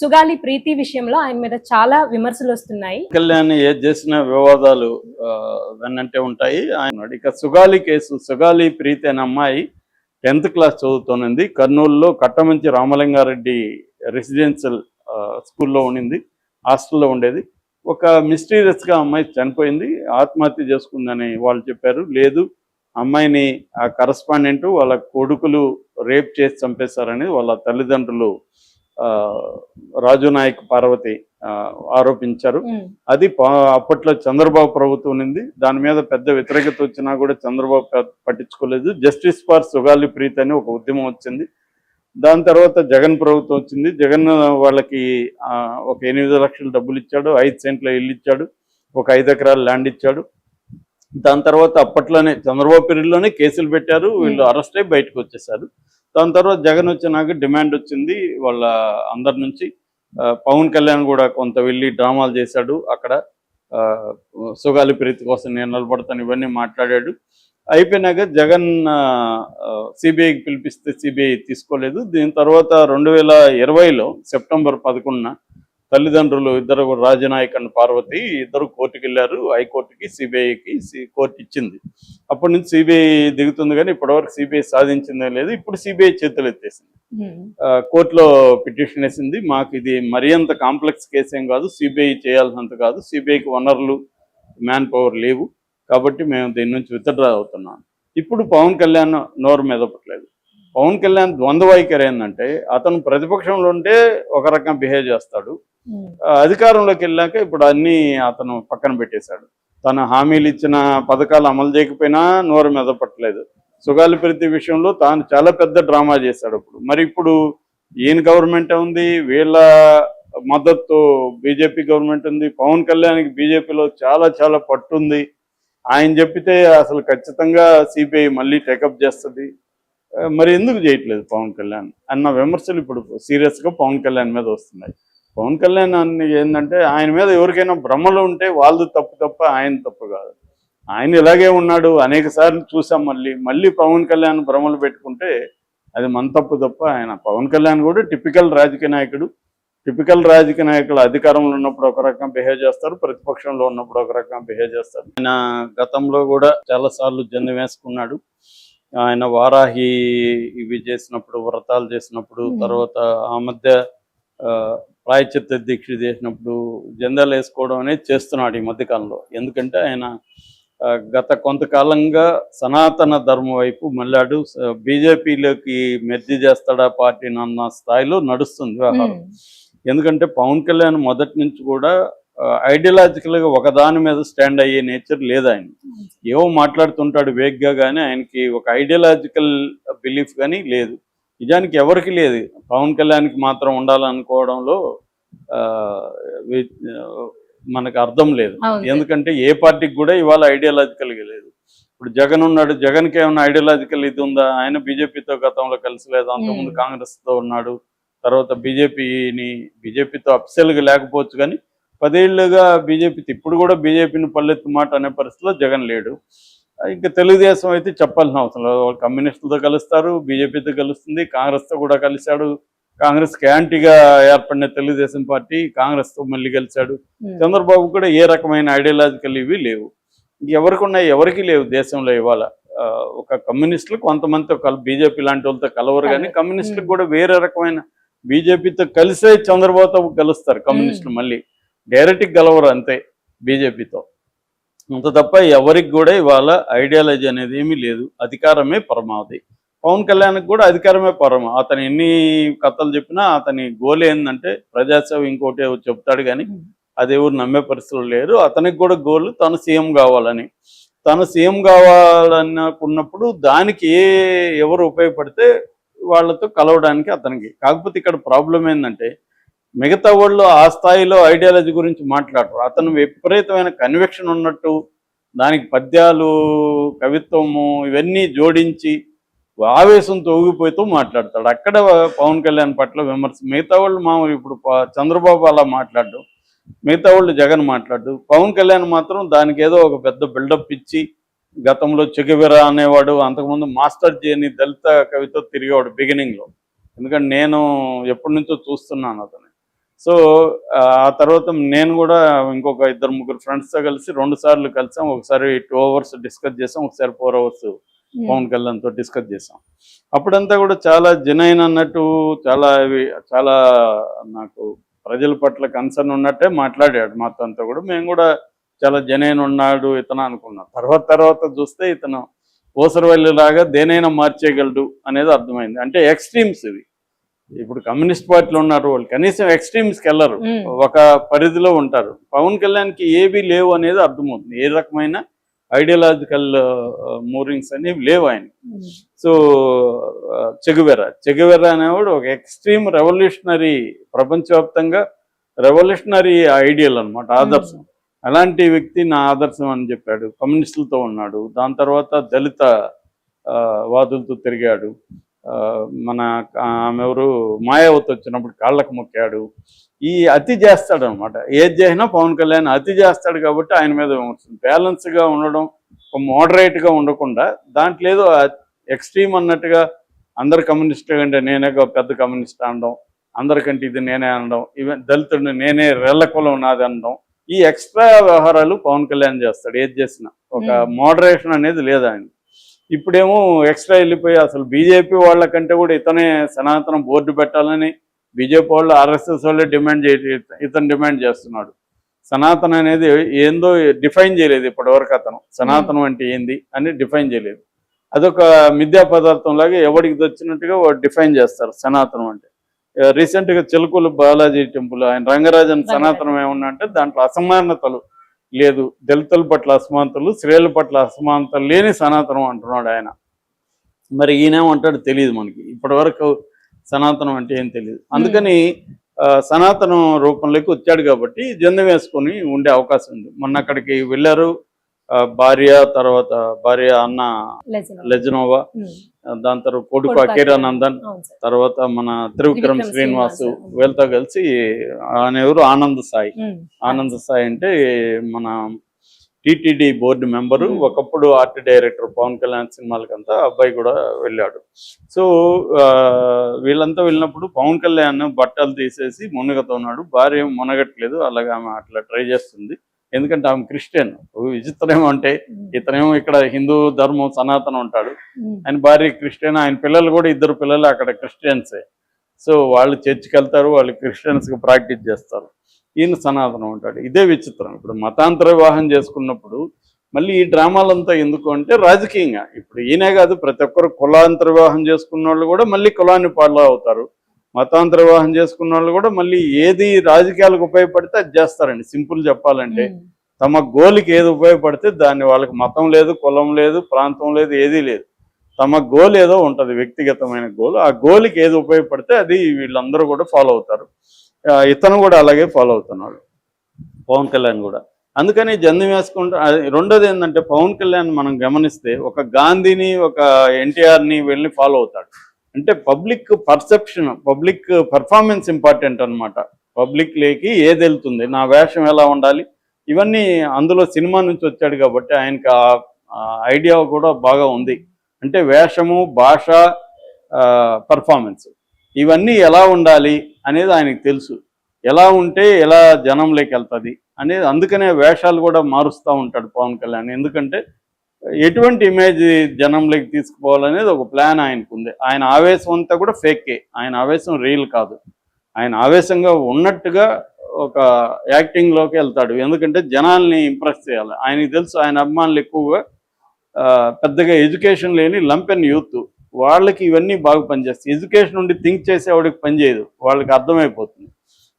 సుగాలి ప్రీతి విషయంలో ఆయన మీద చాలా విమర్శలు వస్తున్నాయి. కళ్యాణ్ ఏది చేసిన వివాదాలు వెన్నంటే ఉంటాయి. ఆయన ఇక సుగాలి కేసు, సుగాలి ప్రీతి అనే అమ్మాయి 10th క్లాస్ చదువుతోంది. కర్నూలులో కట్టమంచి రామలింగారెడ్డి రెసిడెన్షియల్ స్కూల్లో ఉండింది, హాస్టల్లో ఉండేది. ఒక మిస్టీరియస్గా అమ్మాయి చనిపోయింది, ఆత్మహత్య చేసుకుందని వాళ్ళు చెప్పారు. లేదు, అమ్మాయిని ఆ కరస్పాండెంట్ వాళ్ళ కొడుకులు రేప్ చేసి చంపేశారని వాళ్ళ తల్లిదండ్రులు రాజు నాయక్, పార్వతి ఆరోపించారు. అది అప్పట్లో చంద్రబాబు ప్రభుత్వం ఉంది. దాని మీద పెద్ద వ్యతిరేకత వచ్చినా కూడా చంద్రబాబు పట్టించుకోలేదు. జస్టిస్ ఫర్ సుగాలి ప్రీతి అని ఒక ఉద్యమం వచ్చింది. దాని తర్వాత జగన్ ప్రభుత్వం వచ్చింది. జగన్ వాళ్ళకి ఒక 8 లక్షలు డబ్బులు ఇచ్చాడు, 5 సెంట్ల ఇల్లు ఇచ్చాడు, ఒక 5 ఎకరాల ల్యాండ్ ఇచ్చాడు. దాని తర్వాత అప్పట్లోనే చంద్రబాబు పీరియడ్లోనే కేసులు పెట్టారు, వీళ్ళు అరెస్ట్ అయ్యి బయటకు వచ్చేసారు. దాని తర్వాత జగన్ వచ్చినాక డిమాండ్ వచ్చింది వాళ్ళ అందరి నుంచి. పవన్ కళ్యాణ్ కూడా కొంత వెళ్ళి డ్రామాలు చేశాడు అక్కడ. సుగాలి ప్రీతి కోసం నేను నిలబడతాను ఇవన్నీ మాట్లాడాడు. అయిపోయినాక జగన్ సిబిఐకి పిలిపిస్తే సిబిఐ తీసుకోలేదు. దీని తర్వాత 2020లో సెప్టెంబర్ 11న తల్లిదండ్రులు ఇద్దరు, రాజనాయక్ అండ్ పార్వతి ఇద్దరు కోర్టుకు వెళ్ళారు, హైకోర్టుకి, సిబిఐకి. కోర్టు ఇచ్చింది. అప్పటి నుంచి సిబిఐ దిగుతుంది, కానీ ఇప్పటివరకు సిబిఐ సాధించిందే లేదు. ఇప్పుడు సిబిఐ చేతులు ఎత్తేసింది, కోర్టులో పిటిషన్ వేసింది. మాకు ఇది మరీ అంత కాంప్లెక్స్ కేసు ఏం కాదు, సిబిఐ చేయాల్సినంత కాదు, సిబిఐకి వనరులు, మ్యాన్ పవర్ లేవు, కాబట్టి మేము దీని నుంచి విత్డ్రా అవుతున్నాం. ఇప్పుడు పవన్ కళ్యాణ్ నోరు మెదపట్లేదు. పవన్ కళ్యాణ్ ద్వంద్వ వైఖరి ఏంటంటే, అతను ప్రతిపక్షంలో ఉంటే ఒక రకంగా బిహేవ్ చేస్తాడు, అధికారంలోకి వెళ్ళాక ఇప్పుడు అన్నీ అతను పక్కన పెట్టేశాడు. తన హామీలు ఇచ్చిన పథకాలు అమలు చేయకపోయినా నోరు మెదపట్లేదు. సుగాలి ప్రీతి విషయంలో తాను చాలా పెద్ద డ్రామా చేశాడు. మరి ఇప్పుడు ఈయన గవర్నమెంట్ ఉంది, వీళ్ళ మద్దతు బీజేపీ గవర్నమెంట్ ఉంది. పవన్ కళ్యాణ్కి బీజేపీలో చాలా చాలా పట్టుంది. ఆయన చెప్పితే అసలు ఖచ్చితంగా సిబిఐ మళ్ళీ టేకప్ చేస్తుంది. మరి ఎందుకు చేయట్లేదు పవన్ కళ్యాణ్ అన్న విమర్శలు ఇప్పుడు సీరియస్గా పవన్ కళ్యాణ్ మీద వస్తున్నాయి. పవన్ కళ్యాణ్ ఏంటంటే, ఆయన మీద ఎవరికైనా భ్రమలు ఉంటే వాళ్ళు తప్ప ఆయన తప్పు కాదు. ఆయన ఇలాగే ఉన్నాడు, అనేక సార్లు చూసాం. మళ్ళీ పవన్ కళ్యాణ్ భ్రమలు పెట్టుకుంటే అది మన తప్ప ఆయన. పవన్ కళ్యాణ్ కూడా టిపికల్ రాజకీయ నాయకుడు. టిపికల్ రాజకీయ నాయకులు అధికారంలో ఉన్నప్పుడు ఒక రకంగా బిహేవ్ చేస్తారు, ప్రతిపక్షంలో ఉన్నప్పుడు ఒక రకంగా బిహేవ్ చేస్తారు. ఆయన గతంలో కూడా చాలాసార్లు జన్ను వేసుకున్నాడు. ఆయన వారాహి ఇవి చేసినప్పుడు, వ్రతాలు చేసినప్పుడు, తర్వాత ఆ మధ్య ప్రాయచిత్త దీక్ష చేసినప్పుడు జెండాలు వేసుకోవడం అనేది చేస్తున్నాడు ఈ మధ్యకాలంలో. ఎందుకంటే ఆయన గత కొంతకాలంగా సనాతన ధర్మం వైపు మళ్ళాడు. బీజేపీలోకి మెర్జీ చేస్తాడా పార్టీని అన్న స్థాయిలో నడుస్తుంది వ్యవహారం. ఎందుకంటే పవన్ కళ్యాణ్ మొదటి నుంచి కూడా ఐడియాలజికల్గా ఒకదాని మీద స్టాండ్ అయ్యే నేచర్ లేదు ఆయన. ఏవో మాట్లాడుతుంటాడు వేగ్గా, కానీ ఆయనకి ఒక ఐడియాలజికల్ బిలీఫ్ కానీ లేదు. నిజానికి ఎవరికి లేదు, పవన్ కళ్యాణ్కి మాత్రం ఉండాలనుకోవడంలో మనకు అర్థం లేదు. ఎందుకంటే ఏ పార్టీకి కూడా ఇవాళ ఐడియాలజికల్గా లేదు. ఇప్పుడు జగన్ ఉన్నాడు, జగన్కి ఏమైనా ఐడియాలజికల్ ఇది ఉందా? ఆయన బీజేపీతో గతంలో కలిసి లేదు, అంతకుముందు కాంగ్రెస్తో ఉన్నాడు. తర్వాత బీజేపీతో అఫిషియల్గా లేకపోవచ్చు, కానీ 10 ఏళ్ళుగా బీజేపీతో, ఇప్పుడు కూడా బీజేపీని పల్లెత్తు మాట అనే పరిస్థితిలో జగన్ లేడు. ఇంకా తెలుగుదేశం అయితే చెప్పాల్సిన అవసరం లేదు, కమ్యూనిస్టులతో కలుస్తారు, బీజేపీతో కలుస్తుంది, కాంగ్రెస్తో కూడా కలిశాడు. కాంగ్రెస్కి యాంటీగా ఏర్పడిన తెలుగుదేశం పార్టీ కాంగ్రెస్తో మళ్ళీ కలిశాడు. చంద్రబాబు కూడా ఏ రకమైన ఐడియాలజికల్ ఇవి లేవు. ఎవరికి ఉన్నాయి? ఎవరికి లేవు దేశంలో ఇవాళ. ఒక కమ్యూనిస్టులు కొంతమందితో బీజేపీ లాంటి వాళ్ళతో కలవరు, కానీ కమ్యూనిస్టులకు కూడా వేరే రకమైన, బీజేపీతో కలిసే చంద్రబాబుతో కలుస్తారు కమ్యూనిస్టులు, మళ్ళీ డైరెక్ట్గా కలవరు అంతే బీజేపీతో. అంత తప్ప ఎవరికి కూడా ఇవాళ ఐడియాలజీ అనేది ఏమీ లేదు. అధికారమే పరమావధి. పవన్ కళ్యాణ్కి కూడా అధికారమే పరమ. అతను ఎన్ని కథలు చెప్పినా అతని గోల్ ఏంటంటే ప్రజాసేవ, ఇంకోటి చెప్తాడు, కానీ అది ఎవరు నమ్మే పరిస్థితులు లేరు. అతనికి కూడా గోల్ తను సీఎం కావాలని. తను సీఎం కావాలనుకున్నప్పుడు దానికి ఎవరు ఉపయోగపడితే వాళ్ళతో కలవడానికి అతనికి. కాకపోతే ఇక్కడ ప్రాబ్లం ఏంటంటే, మిగతా వాళ్ళు ఆ స్థాయిలో ఐడియాలజీ గురించి మాట్లాడరు. అతను విపరీతమైన కన్విక్షన్ ఉన్నట్టు దానికి పద్యాలు, కవిత్వము ఇవన్నీ జోడించి ఆవేశంతో ఊగిపోతూ మాట్లాడతాడు. అక్కడ పవన్ కళ్యాణ్ పట్ల విమర్శ. మిగతా వాళ్ళు మామూలు, ఇప్పుడు చంద్రబాబు అలా మాట్లాడు, మిగతా వాళ్ళు జగన్ మాట్లాడు, పవన్ కళ్యాణ్ మాత్రం దానికి ఏదో ఒక పెద్ద బిల్డప్ ఇచ్చి, గతంలో చెగువెరా అనేవాడు, అంతకుముందు మాస్టర్ జీ అని దళిత కవితో తిరిగేవాడు బిగినింగ్లో. ఎందుకంటే నేను ఎప్పటి నుంచో చూస్తున్నాను అతను. సో ఆ తర్వాత నేను కూడా ఇంకొక 2-3 ఫ్రెండ్స్తో కలిసి 2 సార్లు కలిసాం. ఒకసారి 2 hours డిస్కస్ చేసాం, ఒకసారి 4 hours పవన్ కళ్యాణ్తో డిస్కస్ చేసాం. అప్పుడంతా కూడా చాలా జెన్యూన్ అన్నట్టు, చాలా నాకు ప్రజల పట్ల కన్సర్న్ ఉన్నట్టే మాట్లాడాడు మాతో అంతా కూడా. మేము కూడా చాలా జెన్యూన్ ఉన్నాడు ఇతను అనుకున్నాం. తర్వాత చూస్తే ఇతను ఓసరవల్లిలాగా దేనైనా మార్చేయగలడు అనేది అర్థమైంది. అంటే ఎక్స్ట్రీమ్స్ ఇవి. ఇప్పుడు కమ్యూనిస్ట్ పార్టీలో ఉన్నారు వాళ్ళు, కనీసం ఎక్స్ట్రీమ్స్కి వెళ్ళరు, ఒక పరిధిలో ఉంటారు. పవన్ కళ్యాణ్కి ఏవి లేవు అనేది అర్థమవుతుంది. ఏ రకమైన ఐడియాలజికల్ మూవింగ్స్ అనేవి లేవు ఆయన. సో చెగువెరా అనేవాడు ఒక ఎక్స్ట్రీమ్ రెవల్యూషనరీ, ప్రపంచవ్యాప్తంగా రెవల్యూషనరీ ఐడియల్ అనమాట, ఆదర్శం. అలాంటి వ్యక్తి నా ఆదర్శం అని చెప్పాడు. కమ్యూనిస్టులతో ఉన్నాడు, దాని తర్వాత దళిత వాదులతో తిరిగాడు. మన ఆమెవరు మాయావతి వచ్చినప్పుడు కాళ్ళకు మొక్కాడు. ఈ అతి చేస్తాడు అనమాట. ఏది చేసినా పవన్ కళ్యాణ్ అతి చేస్తాడు కాబట్టి ఆయన మీద బ్యాలెన్స్గా ఉండడం, మోడరేట్గా ఉండకుండా దాంట్లో ఏదో ఎక్స్ట్రీమ్ అన్నట్టుగా అందరు కమ్యూనిస్ట్ కంటే నేనే పెద్ద కమ్యూనిస్ట్ అనడం, అందరికంటే ఇది నేనే అనడం, ఈవెన్ దళితుడిని నేనే రెల్ల కులం నాది అనడం, ఈ ఎక్స్ట్రా వ్యవహారాలు పవన్ కళ్యాణ్ చేస్తాడు. ఏది చేసినా ఒక మోడరేషన్ అనేది లేదు ఆయన. ఇప్పుడేమో ఎక్స్ట్రా వెళ్ళిపోయి అసలు బీజేపీ వాళ్ళకంటే కూడా ఇతనే సనాతనం బోర్డు పెట్టాలని బీజేపీ వాళ్ళు, ఆర్ఎస్ఎస్ వాళ్ళే ఇతను డిమాండ్ చేస్తున్నాడు. సనాతనం అనేది ఏందో డిఫైన్ చేయలేదు ఇప్పటివరకు. అతను సనాతనం అంటే ఏంది అని డిఫైన్ చేయలేదు. అదొక మిథ్యా పదార్థం లాగా ఎవరికి వచ్చినట్టుగా డిఫైన్ చేస్తారు సనాతనం అంటే. రీసెంట్గా చిలుకూరు బాలాజీ టెంపుల్ ఆయన రంగరాజన్ సనాతనం ఏమన్నా అంటే దాంట్లో అసమానతలు లేదు, దళితుల పట్ల అసమానతలు, స్త్రీల పట్ల అసమానతలు లేని సనాతనం అంటున్నాడు ఆయన. మరి ఈయనేమంటాడు తెలియదు మనకి. ఇప్పటివరకు సనాతనం అంటే ఏం తెలియదు. అందుకని సనాతనం రూపంలోకి వచ్చాడు కాబట్టి జెందెం వేసుకొని ఉండే అవకాశం ఉంది. మొన్న అక్కడికి వెళ్ళారు తర్వాత భార్య అన్న లెజనోవా, దాని తర్వాత కొడుకు అకీరానందన్, తర్వాత మన త్రివిక్రమ్ శ్రీనివాసు, వీళ్ళతో కలిసి ఆయన ఎవరు ఆనంద్ సాయి అంటే మన టీటీడీ బోర్డు మెంబరు, ఒకప్పుడు ఆర్ట్ డైరెక్టర్ పవన్ కళ్యాణ్ సినిమాలకంతా అబ్బాయి కూడా వెళ్ళాడు. సో వీళ్ళంతా వెళ్ళినప్పుడు పవన్ కళ్యాణ్ బట్టలు తీసేసి మునగతో ఉన్నాడు. భార్య మునగట్లేదు, అలాగే ఆమె అట్లా ట్రై చేస్తుంది. ఎందుకంటే ఆమె క్రిస్టియన్. విచిత్రం ఏమంటే ఇతనేమో ఇక్కడ హిందూ ధర్మం సనాతనం ఉంటాడు, ఆయన భార్య క్రిస్టియన్, ఆయన పిల్లలు కూడా 2 పిల్లలు అక్కడ క్రిస్టియన్సే. సో వాళ్ళు చర్చికి వెళ్తారు, వాళ్ళు క్రిస్టియన్స్కి ప్రాక్టీస్ చేస్తారు, ఈయన సనాతనం ఉంటాడు. ఇదే విచిత్రం. ఇప్పుడు మతాంతర వివాహం చేసుకున్నప్పుడు మళ్ళీ ఈ డ్రామాలంతా ఎందుకు అంటే రాజకీయంగా. ఇప్పుడు ఈయనే కాదు, ప్రతి ఒక్కరు కులాంతర వివాహం చేసుకున్న వాళ్ళు కూడా మళ్ళీ కులాన్ని ఫాలో అవుతారు. మతాంతర వివాహం చేసుకున్న వాళ్ళు కూడా మళ్ళీ ఏది రాజకీయాలకు ఉపయోగపడితే అది చేస్తారండి. సింపుల్ చెప్పాలంటే తమ గోల్కి ఏది ఉపయోగపడితే దాన్ని, వాళ్ళకి మతం లేదు, కులం లేదు, ప్రాంతం లేదు, ఏదీ లేదు. తమ గోల్ ఏదో ఉంటుంది, వ్యక్తిగతమైన గోల్. ఆ గోల్కి ఏది ఉపయోగపడితే అది వీళ్ళందరూ కూడా ఫాలో అవుతారు. ఇతను కూడా అలాగే ఫాలో అవుతున్నాడు, పవన్ కళ్యాణ్ కూడా. అందుకని జెందెం వేసుకుంటూ. రెండోది ఏంటంటే పవన్ కళ్యాణ్ మనం గమనిస్తే ఒక గాంధీని, ఒక ఎన్టీఆర్ని వెళ్ళి ఫాలో అవుతాడు. అంటే public perception, public performance important అనమాట. పబ్లిక్ లేకి ఏది వెళ్తుంది, నా వేషం ఎలా ఉండాలి, ఇవన్నీ అందులో సినిమా నుంచి వచ్చాడు కాబట్టి ఆయనకి ఐడియా కూడా బాగా ఉంది. అంటే వేషము, భాష, పర్ఫార్మెన్స్ ఇవన్నీ ఎలా ఉండాలి అనేది ఆయనకు తెలుసు. ఎలా ఉంటే ఎలా జనంలోకి వెళ్తుంది అనేది. అందుకనే వేషాలు కూడా మారుస్తూ ఉంటాడు పవన్ కళ్యాణ్. ఎందుకంటే ఎటువంటి ఇమేజ్ జనంలోకి తీసుకుపోవాలనేది ఒక ప్లాన్ ఆయనకు ఉంది. ఆయన ఆవేశం అంతా కూడా ఫేకే, ఆయన ఆవేశం రియల్ కాదు. ఆయన ఆవేశంగా ఉన్నట్టుగా ఒక యాక్టింగ్లోకి వెళ్తాడు. ఎందుకంటే జనాల్ని ఇంప్రెస్ చేయాలి. ఆయనకు తెలుసు ఆయన అభిమానులు ఎక్కువగా పెద్దగా ఎడ్యుకేషన్ లేని లంపెన్ యూత్, వాళ్ళకి ఇవన్నీ బాగా పనిచేస్తాయి. ఎడ్యుకేషన్ నుండి థింక్ చేసేవాడికి పనిచేయదు, వాళ్ళకి అర్థమైపోతుంది.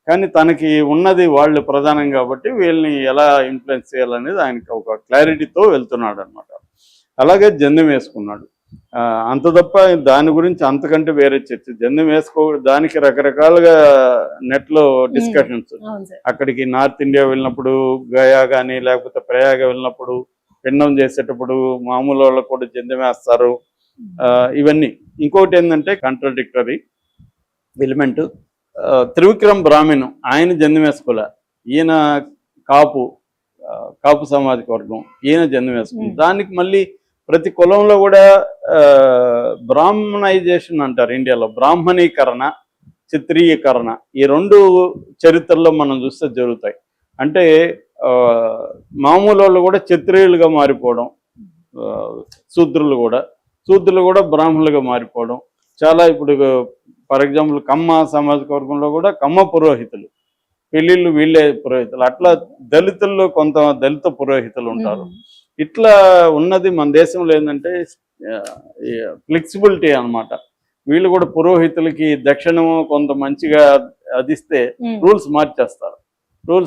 కానీ తనకి ఉన్నది వాళ్ళు ప్రధానం కాబట్టి వీళ్ళని ఎలా ఇన్ఫ్లుయెన్స్ చేయాలనేది ఆయనకి ఒక క్లారిటీతో వెళ్తున్నాడు అనమాట. అలాగే జెందెం వేసుకున్నాడు. అంత తప్ప దాని గురించి అంతకంటే వేరే చర్చ. జెందెం దానికి రకరకాలుగా నెట్లో డిస్కషన్స్. అక్కడికి నార్త్ ఇండియా వెళ్ళినప్పుడు, గయా కానీ లేకపోతే ప్రయాగ వెళ్ళినప్పుడు, పిండం చేసేటప్పుడు మామూలు వాళ్ళకు కూడా జెందెం వేస్తారు. ఇవన్నీ. ఇంకొకటి ఏంటంటే కాంట్రడిక్టరీ ఎలిమెంట్. త్రివిక్రమ్ బ్రాహ్మణ్, ఆయన జెందెం వేసుకోలే, ఈయన కాపు సామాజిక వర్గం, ఈయన జెందెం వేసుకుంది. దానికి మళ్ళీ ప్రతి కులంలో కూడా బ్రాహ్మణైజేషన్ అంటారు ఇండియాలో, బ్రాహ్మణీకరణ చిత్రీకరణ ఈ రెండు చరిత్రలో మనం చూస్తే జరుగుతాయి. అంటే మామూలు వాళ్ళు కూడా క్షత్రియులుగా మారిపోవడం, శూద్రులు కూడా బ్రాహ్మణులుగా మారిపోవడం చాలా. ఇప్పుడు ఫర్ ఎగ్జాంపుల్ కమ్మ సామాజిక వర్గంలో కూడా కమ్మ పురోహితులు, పెళ్ళిళ్ళు వీళ్ళే పురోహితులు, అట్లా దళితుల్లో కొంత దళిత పురోహితులు ఉంటారు. ఇట్లా ఉన్నది మన దేశంలో ఏంటంటే ఫ్లెక్సిబిలిటీ అన్నమాట. వీళ్ళు కూడా పురోహితులకి దక్షిణము కొంత మంచిగా అదిస్తే రూల్స్ మార్చేస్తారు.